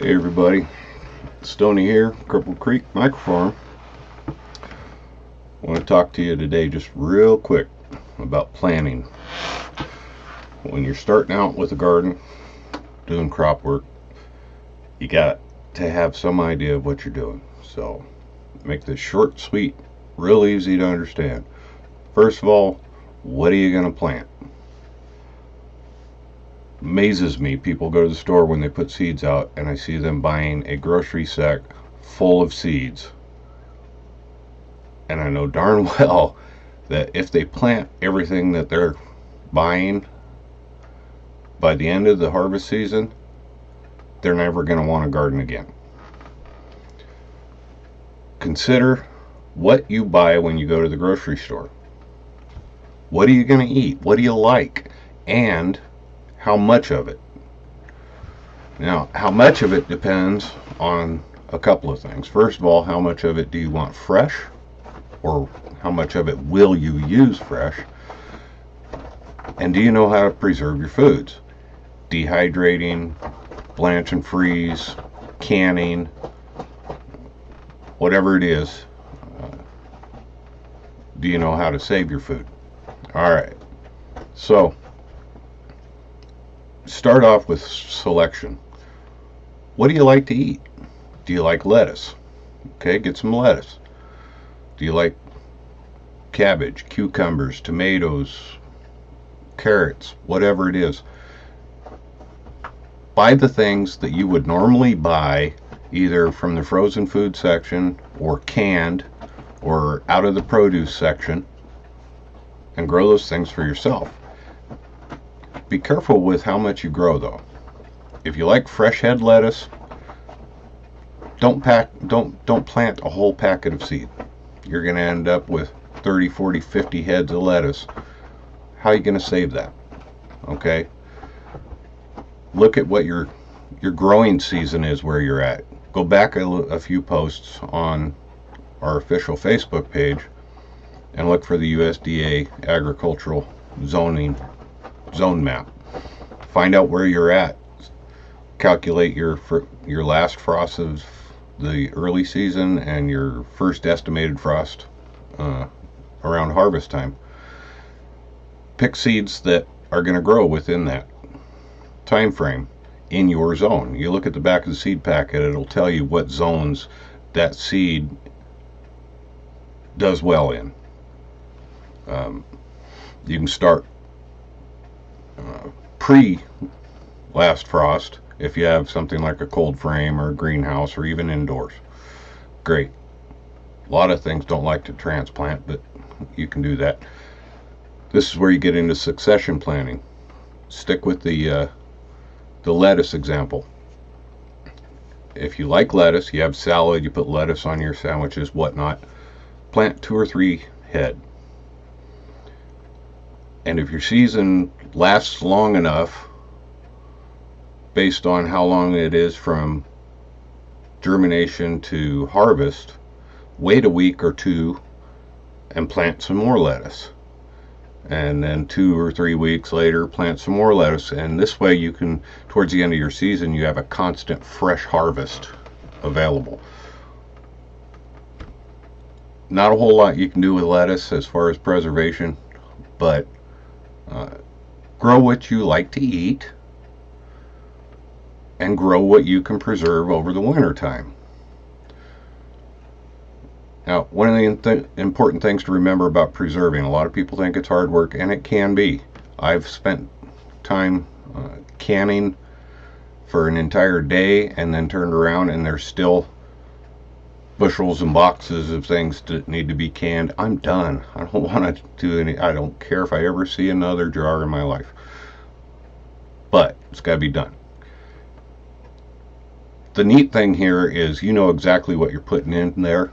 Hey everybody, Stoney here, Cripple Creek Microfarm. I want to talk to you today just real quick about planning. When you're starting out with a garden, doing crop work, you got to have some idea of what you're doing. So make this short, sweet, real easy to understand. First of all, what are you going to plant? Amazes me, people go to the store when they put seeds out and I see them buying a grocery sack full of seeds, and I know darn well that if they plant everything that they're buying, by the end of the harvest season they're never going to want to garden again. Consider what you buy when you go to the grocery store. What are you going to eat? What do you like? And how much of it? Now, how much of it depends on a couple of things. First of all, how much of it do you want fresh, or how much of it will you use fresh? And do you know how to preserve your foods? Dehydrating, blanch and freeze, canning, whatever it is. Do you know how to save your food? Alright, so start off with selection. What do you like to eat? Do you like lettuce? Okay, get some lettuce. Do you like cabbage, cucumbers, tomatoes, carrots, whatever it is? Buy the things that you would normally buy either from the frozen food section or canned or out of the produce section, and grow those things for yourself. Be careful with how much you grow though. If you like fresh head lettuce, don't plant a whole packet of seed. You're going to end up with 30, 40, 50 heads of lettuce. How are you going to save that? Okay? Look at what your growing season is where you're at. Go back a few posts on our official Facebook page and look for the USDA agricultural zone map. Find out where you're at. Calculate your last frost of the early season and your first estimated frost around harvest time. Pick seeds that are going to grow within that time frame in your zone. You look at the back of the seed packet, it'll tell you what zones that seed does well in. You can start pre last frost if you have something like a cold frame or a greenhouse or even indoors. Great. A lot of things don't like to transplant, but you can do that. This is where you get into succession planning. Stick with the lettuce example. If you like lettuce, you have salad, you put lettuce on your sandwiches, whatnot, plant 2 or 3 head. And if your season lasts long enough, based on how long it is from germination to harvest, wait a week or 2 and plant some more lettuce. And then 2 or 3 weeks later, plant some more lettuce. And this way you can, towards the end of your season, you have a constant fresh harvest available. Not a whole lot you can do with lettuce as far as preservation, but grow what you like to eat and grow what you can preserve over the winter time. Now, one of the important things to remember about preserving, a lot of people think it's hard work, and it can be. I've spent time canning for an entire day and then turned around and there's still bushels and boxes of things that need to be canned. I'm done. I don't want to do any. I don't care if I ever see another jar in my life. But it's got to be done. The neat thing here is you know exactly what you're putting in there,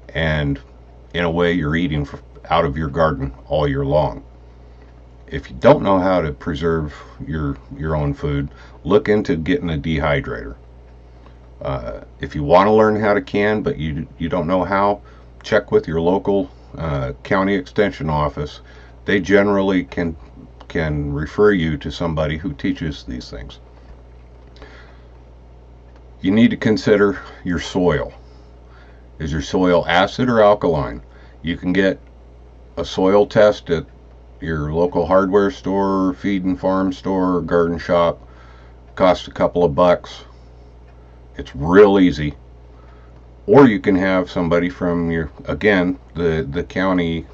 and in a way you're eating out of your garden all year long. If you don't know how to preserve your own food, look into getting a dehydrator. If you want to learn how to can, but you don't know how, check with your local county extension office. They generally can refer you to somebody who teaches these things. You need to consider your soil. Is your soil acid or alkaline? You can get a soil test at your local hardware store, feed and farm store, garden shop. Costs a couple of bucks. It's real easy. Or you can have somebody from the county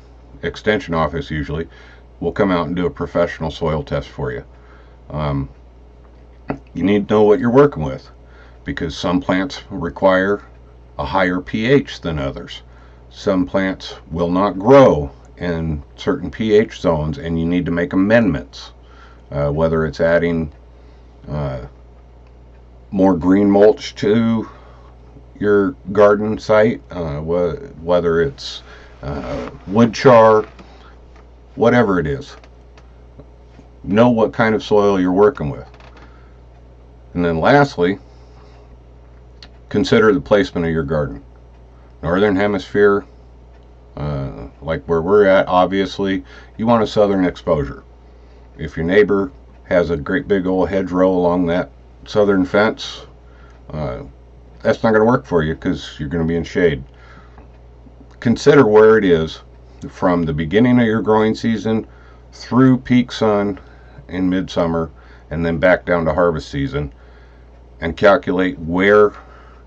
extension office usually will come out and do a professional soil test for you. You need to know what you're working with, because some plants require a higher pH than others. Some plants will not grow in certain pH zones, and you need to make amendments, whether it's adding more green mulch to your garden site, whether it's wood char, whatever it is. Know what kind of soil you're working with. And then lastly, consider the placement of your garden. Northern hemisphere, like where we're at, obviously, you want a southern exposure. If your neighbor has a great big old hedgerow along that southern fence, that's not going to work for you because you're going to be in shade. Consider where it is from the beginning of your growing season through peak sun in midsummer and then back down to harvest season, and calculate where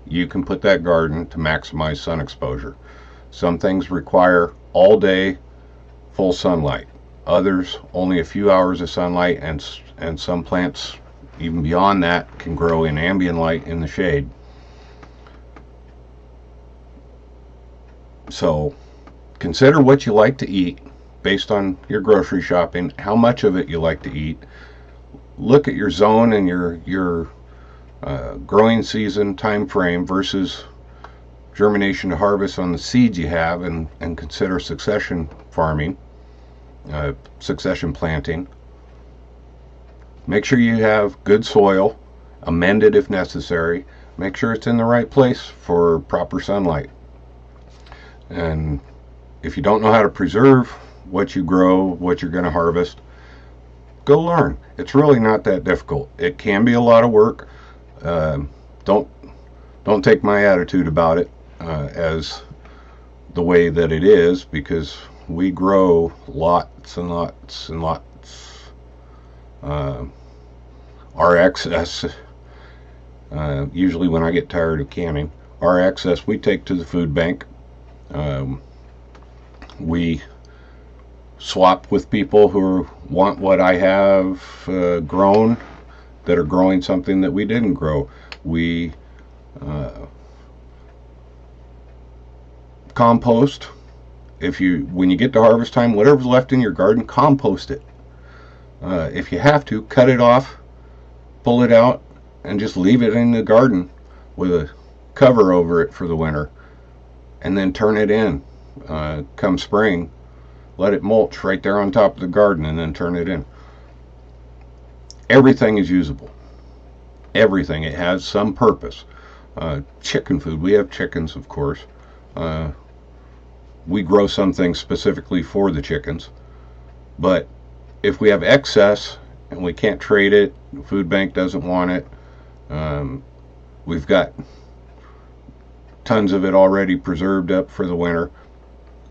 you can put that garden to maximize sun exposure. Some things require all day full sunlight. Others only a few hours of sunlight, and some plants even beyond that can grow in ambient light in the shade. So consider what you like to eat based on your grocery shopping, how much of it you like to eat. Look at your zone and your growing season time frame versus germination to harvest on the seeds you have, and consider succession farming, succession planting. Make sure you have good soil, amend it if necessary. Make sure it's in the right place for proper sunlight. And if you don't know how to preserve what you grow, what you're going to harvest, go learn. It's really not that difficult. It can be a lot of work. Don't take my attitude about it as the way that it is, because we grow lots and lots and lots. Our excess, usually when I get tired of canning, our excess we take to the food bank. We swap with people who want what I have grown, that are growing something that we didn't grow. We compost. When you get to harvest time, whatever's left in your garden, compost it. If you have to, cut it off, pull it out, and just leave it in the garden with a cover over it for the winter, and then turn it in come spring. Let it mulch right there on top of the garden, and then turn it in. Everything is usable. Everything. It has some purpose. Chicken food. We have chickens, of course. We grow some things specifically for the chickens. But if we have excess and we can't trade it, the food bank doesn't want it, we've got tons of it already preserved up for the winter,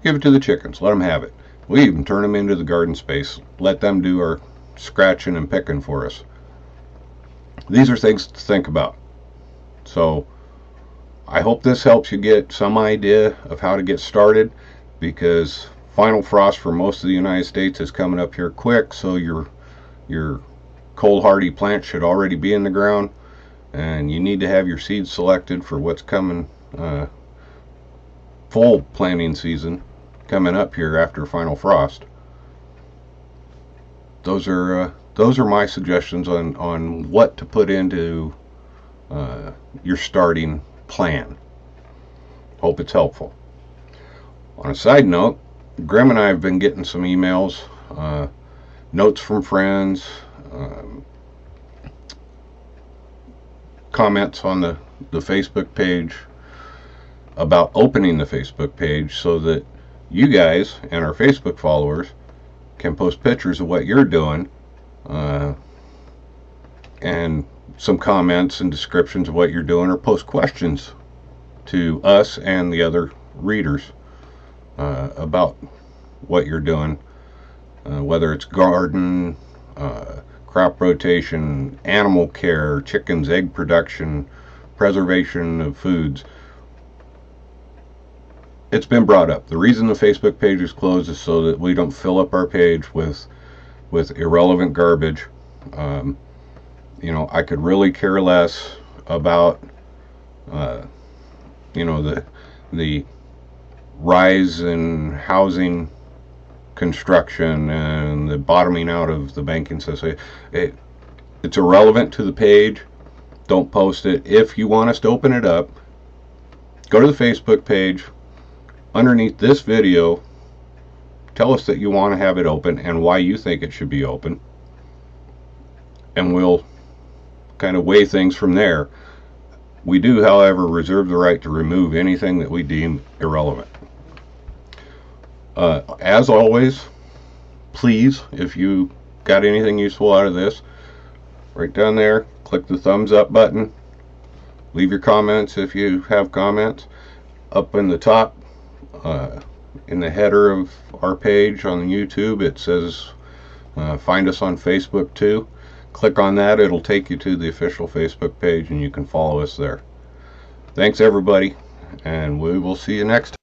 give it to the chickens. Let them have it. We even turn them into the garden space. Let them do our scratching and picking for us. These are things to think about. So I hope this helps you get some idea of how to get started, because final frost for most of the United States is coming up here quick, so your cold hardy plant should already be in the ground, and you need to have your seeds selected for what's coming, full planting season coming up here after final frost. Those are my suggestions on what to put into your starting plan. Hope it's helpful. On a side note, Grim and I have been getting some emails, notes from friends, comments on the Facebook page about opening the Facebook page so that you guys and our Facebook followers can post pictures of what you're doing, and some comments and descriptions of what you're doing, or post questions to us and the other readers about what you're doing, whether it's garden, crop rotation, animal care, chickens, egg production, preservation of foods. It's been brought up. The reason the Facebook page is closed is so that we don't fill up our page with irrelevant garbage. I could really care less about the rise in housing construction and the bottoming out of the banking system. It's irrelevant to the page. Don't post it. If you want us to open it up, go to the Facebook page. Underneath this video, tell us that you want to have it open and why you think it should be open, and we'll kind of weigh things from there. We do, however, reserve the right to remove anything that we deem irrelevant. As always, please, if you got anything useful out of this, right down there, click the thumbs up button. Leave your comments if you have comments. Up in the top, in the header of our page on YouTube, it says find us on Facebook too. Click on that. It'll take you to the official Facebook page and you can follow us there. Thanks everybody, and we will see you next time.